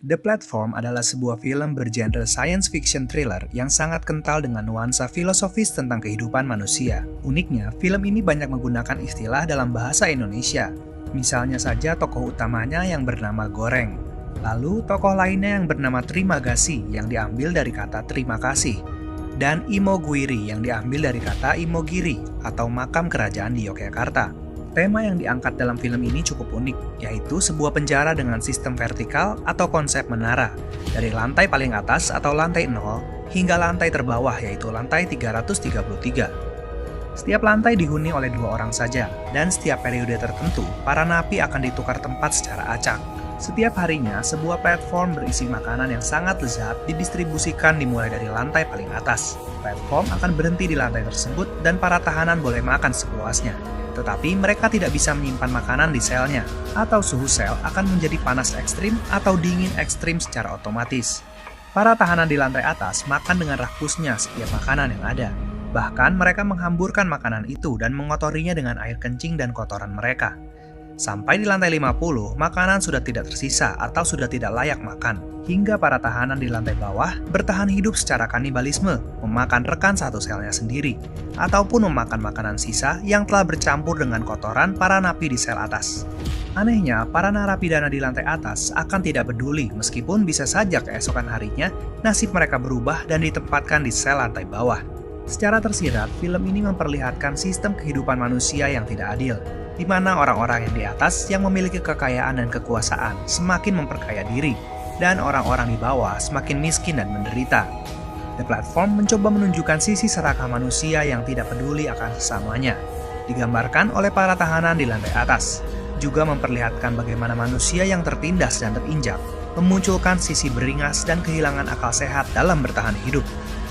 The Platform adalah sebuah film bergenre science fiction thriller yang sangat kental dengan nuansa filosofis tentang kehidupan manusia. Uniknya, film ini banyak menggunakan istilah dalam bahasa Indonesia. Misalnya saja tokoh utamanya yang bernama Goreng. Lalu tokoh lainnya yang bernama Trimagasi yang diambil dari kata terima kasih. Dan Imogiri yang diambil dari kata Imogiri atau makam kerajaan di Yogyakarta. Tema yang diangkat dalam film ini cukup unik, yaitu sebuah penjara dengan sistem vertikal atau konsep menara, dari lantai paling atas atau lantai 0 hingga lantai terbawah yaitu lantai 333. Setiap lantai dihuni oleh 2 orang saja, dan setiap periode tertentu, para napi akan ditukar tempat secara acak. Setiap harinya, sebuah platform berisi makanan yang sangat lezat didistribusikan dimulai dari lantai paling atas. Platform akan berhenti di lantai tersebut dan para tahanan boleh makan sepuasnya. Tetapi mereka tidak bisa menyimpan makanan di selnya, atau suhu sel akan menjadi panas ekstrim atau dingin ekstrim secara otomatis. Para tahanan di lantai atas makan dengan rakusnya setiap makanan yang ada. Bahkan mereka menghamburkan makanan itu dan mengotorinya dengan air kencing dan kotoran mereka. Sampai di lantai 50, makanan sudah tidak tersisa atau sudah tidak layak makan. Hingga para tahanan di lantai bawah bertahan hidup secara kanibalisme, memakan rekan satu selnya sendiri, ataupun memakan makanan sisa yang telah bercampur dengan kotoran para napi di sel atas. Anehnya, para narapidana di lantai atas akan tidak peduli meskipun bisa saja keesokan harinya nasib mereka berubah dan ditempatkan di sel lantai bawah. Secara tersirat, film ini memperlihatkan sistem kehidupan manusia yang tidak adil, di mana orang-orang yang di atas yang memiliki kekayaan dan kekuasaan semakin memperkaya diri, dan orang-orang di bawah semakin miskin dan menderita. The Platform mencoba menunjukkan sisi serakah manusia yang tidak peduli akan sesamanya, digambarkan oleh para tahanan di lantai atas, juga memperlihatkan bagaimana manusia yang tertindas dan terinjak, memunculkan sisi beringas dan kehilangan akal sehat dalam bertahan hidup.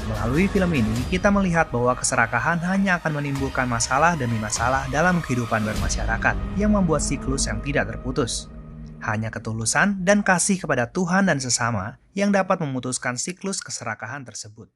Melalui film ini, kita melihat bahwa keserakahan hanya akan menimbulkan masalah demi masalah dalam kehidupan bermasyarakat yang membuat siklus yang tidak terputus. Hanya ketulusan dan kasih kepada Tuhan dan sesama yang dapat memutuskan siklus keserakahan tersebut.